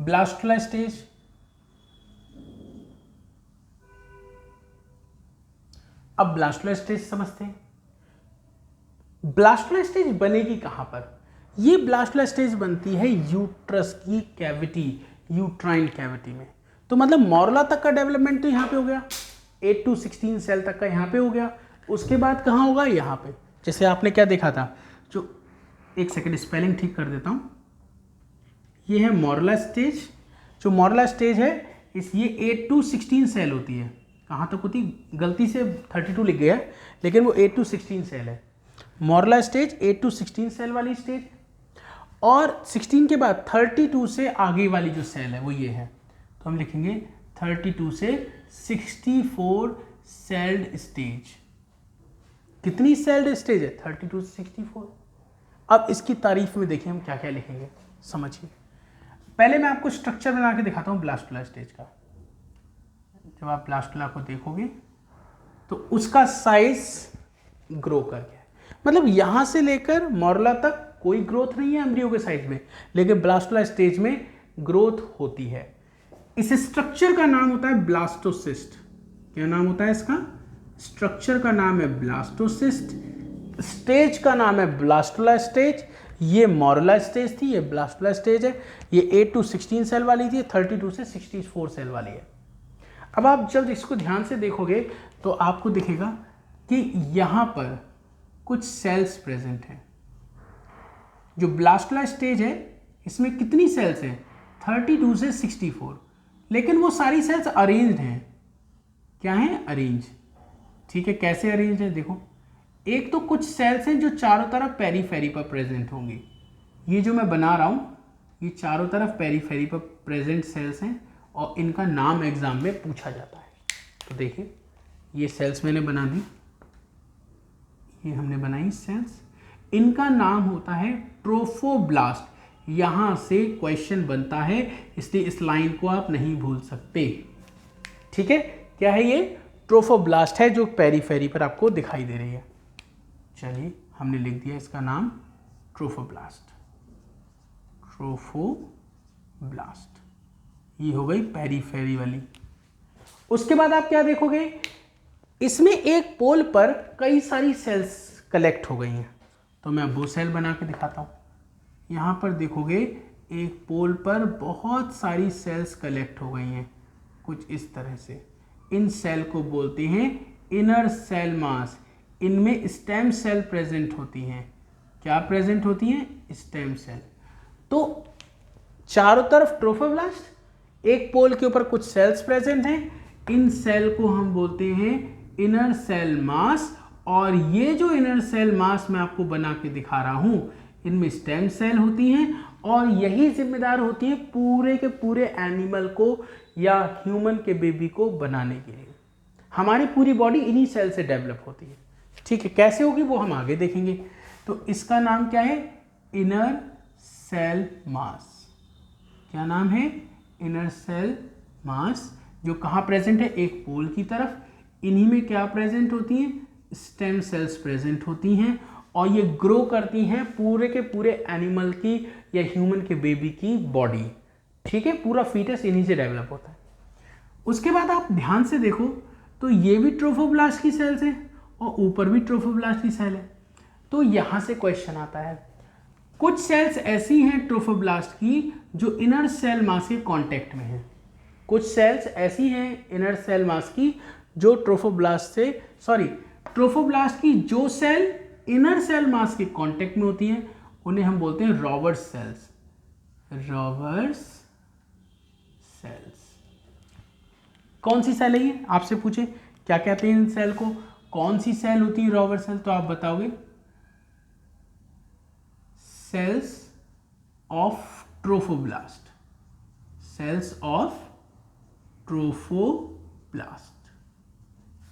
Blastula stage, अब blastula stage समझते हैं। ब्लास्टुला स्टेज बनेगी कहां पर? ये ब्लास्टुला स्टेज बनती है यूट्रस की कैविटी, यूट्राइन कैविटी में। तो मतलब मोरला तक का डेवलपमेंट तो यहाँ पे हो गया, 8 to 16 सेल तक का यहाँ पे हो गया। उसके बाद कहाँ होगा? यहाँ पे। जैसे आपने क्या देखा था, जो एक सेकंड स्पेलिंग ठीक कर देता हूँ, ये है मोरला स्टेज। जो मोरला स्टेज है ये 8 to 16 सेल होती है। कहाँ तक होती? गलती से 32 लिख गया, लेकिन वो 8 to 16 सेल है। मोरला स्टेज 8 to 16 सेल वाली स्टेज, और 16 के बाद 32 से आगे वाली जो सेल है वो ये है। तो हम लिखेंगे 32 से 64 सेल्ड स्टेज। कितनी सेल्ड स्टेज है? 32 से 64। अब इसकी तारीफ में देखिए हम क्या क्या लिखेंगे, समझिए। पहले मैं आपको स्ट्रक्चर बना के दिखाता हूँ ब्लास्टुला स्टेज का। जब आप ब्लास्टुला को देखोगे तो उसका साइज ग्रो कर गया, मतलब यहां से लेकर मोरला तक कोई ग्रोथ नहीं है एम्ब्रियो के साइज में, लेकिन ब्लास्टुला स्टेज में ग्रोथ होती है। इस स्ट्रक्चर का नाम होता है ब्लास्टोसिस्ट। क्या नाम होता है इसका? स्ट्रक्चर का नाम है ब्लास्टोसिस्ट, स्टेज का नाम है ब्लास्टुला स्टेज। ये मोरला स्टेज थी, ये ब्लास्टुला स्टेज है। ये 8 to 16 सेल वाली थी, 32 से 64 सेल वाली है। अब आप जब इसको ध्यान से देखोगे तो आपको दिखेगा कि यहां पर कुछ सेल्स प्रेजेंट हैं। जो ब्लास्टुला स्टेज है इसमें कितनी सेल्स हैं? 32 से 64, लेकिन वो सारी सेल्स अरेंज्ड हैं। क्या है? अरेंज। ठीक है, कैसे अरेंज है? देखो, एक तो कुछ सेल्स हैं जो चारों तरफ पेरीफेरी पर प्रेजेंट होंगी। ये जो मैं बना रहा हूं, ये चारों तरफ पेरीफेरी पर प्रेजेंट सेल्स हैं, और इनका नाम एग्जाम में पूछा जाता है। तो देखिए, ये सेल्स मैंने बना दी, ये हमने बनाई सेल्स। इनका नाम होता है ट्रोफोब्लास्ट। यहां से क्वेश्चन बनता है, इसलिए इस लाइन को आप नहीं भूल सकते। ठीक है, क्या है ये? ट्रोफोब्लास्ट है, जो पेरीफेरी पर आपको दिखाई दे रही है। चलिए, हमने लिख दिया इसका नाम ट्रोफोब्लास्ट। ट्रोफोब्लास्ट ये हो गई पेरीफेरी वाली। उसके बाद आप क्या देखोगे? इसमें एक पोल पर कई सारी सेल्स कलेक्ट हो गई हैं। तो मैं वो सेल बना के दिखाता हूं। यहां पर देखोगे एक पोल पर बहुत सारी सेल्स कलेक्ट हो गई हैं, कुछ इस तरह से। इन सेल को बोलते हैं इनर सेल मास। इनमें स्टेम सेल प्रेजेंट होती हैं। क्या प्रेजेंट होती हैं? Stem cell. तो चारों तरफ ट्रोफोब्लास्ट, एक पोल के ऊपर कुछ सेल्स प्रेजेंट हैं। इन सेल को हम बोलते हैं इनर सेल मास, और ये जो इनर सेल मास मैं आपको बना के दिखा रहा हूं, इनमें स्टेम सेल होती हैं, और यही जिम्मेदार होती है पूरे के पूरे एनिमल को या ह्यूमन के बेबी को बनाने के लिए। हमारी पूरी बॉडी इन्हीं सेल से डेवलप होती है। ठीक है, कैसे होगी वो हम आगे देखेंगे। तो इसका नाम क्या है? Inner cell mass. क्या नाम है? Inner cell mass. जो कहाँ प्रेजेंट है? एक पोल की तरफ। इन्हीं में क्या प्रेजेंट होती हैं? स्टेम सेल्स प्रेजेंट होती हैं, और ये ग्रो करती हैं पूरे के पूरे एनिमल की या ह्यूमन के बेबी की बॉडी। ठीक है, पूरा फीटस इन्हीं से डेवलप होता है। उसके बाद आप ध्यान से देखो तो ये भी ट्रोफोब्लास्ट की सेल्स हैं, और ऊपर भी ट्रोफोब्लास्ट की सेल है। तो यहां से क्वेश्चन आता है, कुछ सेल्स ऐसी हैं ट्रोफोब्लास्ट की जो इनर सेल मास के कांटेक्ट में हैं। कुछ सेल्स ऐसी हैं इनर सेल मास की जो ट्रोफोब्लास्ट की जो सेल इनर सेल मास के कांटेक्ट में होती हैं, उन्हें हम बोलते हैं रॉबर्स सेल्स। Robbers sales. कौन सी सेल है ये? आपसे पूछे क्या कहते हैं इन सेल को, कौन सी सेल होती है रॉबर्स सेल, तो आप बताओगे cells of trophoblast. Cells of trophoblast.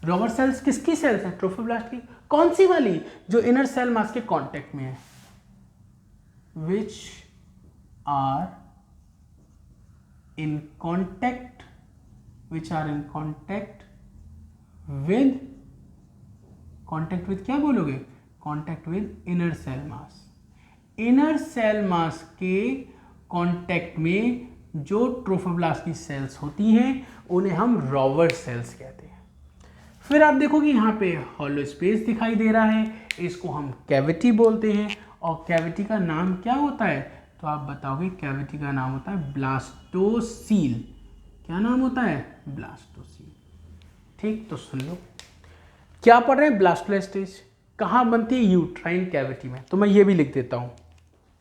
Rauber cells किसकी सेल्स हैं? ट्रोफोब्लास्ट की। कौन सी वाली? जो इनर सेल मास के कांटेक्ट में है। Which are in contact with क्या बोलोगे? Contact with inner cell mass. Inner cell mass के कांटेक्ट में जो ट्रोफोब्लास्ट की सेल्स होती हैं उन्हें हम रॉबर्ट सेल्स कहते हैं। फिर आप देखो कि यहाँ पे हॉलो स्पेस दिखाई दे रहा है, इसको हम कैविटी बोलते हैं। और कैविटी का नाम क्या होता है, तो आप बताओगे कैविटी का नाम होता है ब्लास्टोसील। क्या नाम होता है, ब्लास्टोसील। ठीक, तो सुन लो क्या पढ़ रहे हैं, ब्लास्टोसिस्ट स्टेज कहाँ बनती है, यूट्राइन कैविटी में। तो मैं ये भी लिख देता हूँ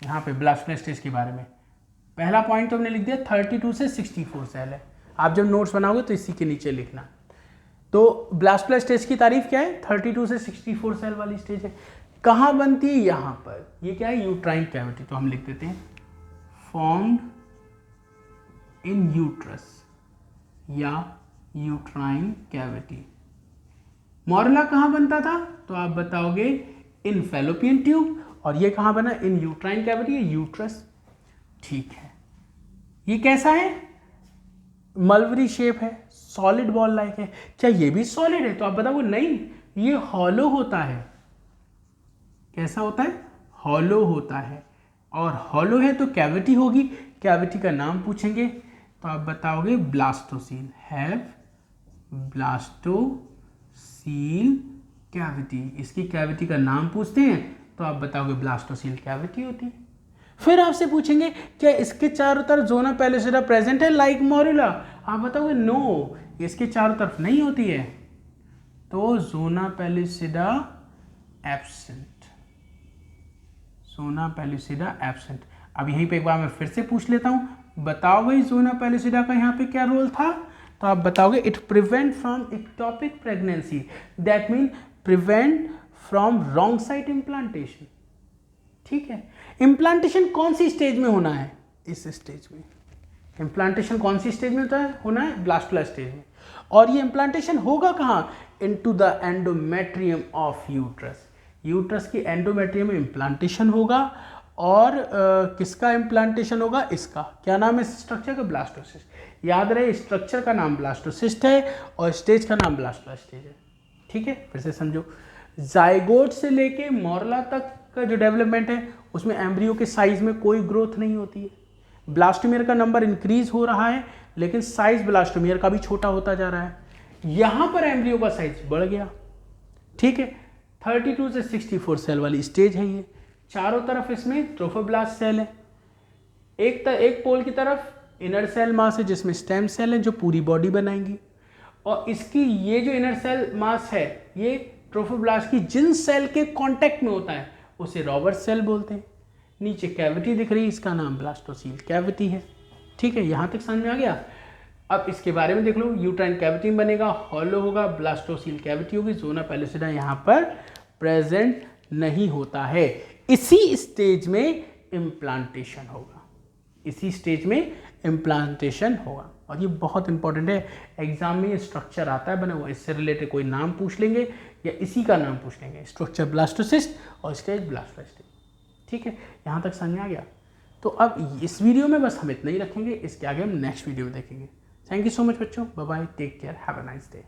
यहाँ पे ब्लास्टोसिस्ट स्टेज के बारे में। पहला पॉइंट तो हमने लिख दिया 32 से 64 सेल है। आप जब नोट्स बनाओगे तो इसी के नीचे लिखना। तो ब्लास्टोसिस्ट स्टेज की तारीफ क्या है, 32 से 64 सेल वाली स्टेज है। कहाँ बनती है, यहाँ पर। ये क्या है, यूट्राइन कैविटी। तो हम लिख देते हैं फॉर्म्ड इन यूट्रस या यूट्राइन कैविटी। मोरला कहाँ बनता था, तो आप बताओगे इन फैलोपियन ट्यूब। और ये कहाँ बना, इन यूट्राइन कैविटी या यूट्रस। ठीक है, ये कैसा है, मलबरी शेप है, सॉलिड बॉल लाइक है। क्या ये भी सॉलिड है, तो आप बताओगे नहीं, ये हॉलो होता है। कैसा होता है, हॉलो होता है। और हॉलो है तो कैविटी होगी, कैविटी का नाम पूछेंगे तो आप बताओगे ब्लास्टोसील। Have blastocoel cavity. इसकी कैविटी का नाम पूछते हैं तो आप बताओगे ब्लास्टोसील कैविटी होती है। फिर आपसे पूछेंगे क्या इसके चारों तरफ जोना पैलिसिडा प्रेजेंट है लाइक मोरिला, आप बताओगे नो, इसके चारों तरफ नहीं होती है, तो जोना पैलिसिडा एब्सेंट। जोना पैलिसिडा एब्सेंट। अब यहीं पे एक बार मैं फिर से पूछ लेता हूँ, बताओ भाई जोना पैलिसिडा का यहाँ पे क्या रोल था, तो आप बताओगे it prevent from ectopic pregnancy, that mean prevent from wrong site implantation. ठीक है, इम्प्लांटेशन कौन सी स्टेज में होना है, इस स्टेज में। इम्प्लांटेशन कौन सी स्टेज में होना है, ब्लास्टोसिस्ट स्टेज में। और ये इम्प्लांटेशन होगा कहाँ, into the endometrium of uterus. Uterus की एंडोमेट्रियम में इम्प्लांटेशन होगा। और किसका इम्प्लांटेशन होगा, इसका क्या नाम है स्ट्रक्चर का, ब्लास्टोसिस्ट। याद रहे स्ट्रक्चर का नाम ब्लास्टोसिस्ट है और स्टेज का नाम ब्लास्टोसिस्ट स्टेज है। ठीक है, फिर से समझो, जाइगोट से लेके मोरला तक का जो डेवलपमेंट है उसमें एम्ब्रियो के साइज में कोई ग्रोथ नहीं होती है। ब्लास्टोमियर का नंबर इंक्रीज हो रहा है लेकिन साइज ब्लास्टोमियर का भी छोटा होता जा रहा है। यहाँ पर एम्ब्रियो का साइज बढ़ गया। ठीक है, 32 से 64 सेल वाली स्टेज है ये। चारों तरफ इसमें ट्रोफोब्लास्ट सेल है। एक पोल की तरफ इनर सेल मास है जिसमें स्टेम सेल है जो पूरी बॉडी बनाएंगी। और इसकी ये जो इनर सेल मास है ये ट्रोफोब्लास्ट की जिन सेल के कांटेक्ट में होता है उसे रॉबर्ट सेल बोलते हैं। नीचे कैविटी दिख रही है, इसका नाम ब्लास्टोसील कैविटी है। ठीक है, यहाँ तक समझ में आ गया। अब इसके बारे में देख लो, यूट्राइन कैविटी बनेगा, हॉलो होगा, ब्लास्टोसील कैविटी होगी, जोना पैलिसिडा यहाँ पर प्रेजेंट नहीं होता है। इसी स्टेज में इम्प्लांटेशन होगा, इसी स्टेज में इम्प्लांटेशन होगा। और ये बहुत इंपॉर्टेंट है, एग्जाम में ये स्ट्रक्चर आता है बना हुआ, इससे रिलेटेड कोई नाम पूछ लेंगे या इसी का नाम पूछ लेंगे, स्ट्रक्चर ब्लास्टोसिस्ट और स्टेज ब्लास्टोसिस्ट। ठीक है, यहाँ तक समझ में आ गया। तो अब इस वीडियो में बस हम इतना ही रखेंगे, इसके आगे हम नेक्स्ट वीडियो में देखेंगे। थैंक यू सो मच बच्चों, bye bye, take care, have a nice day.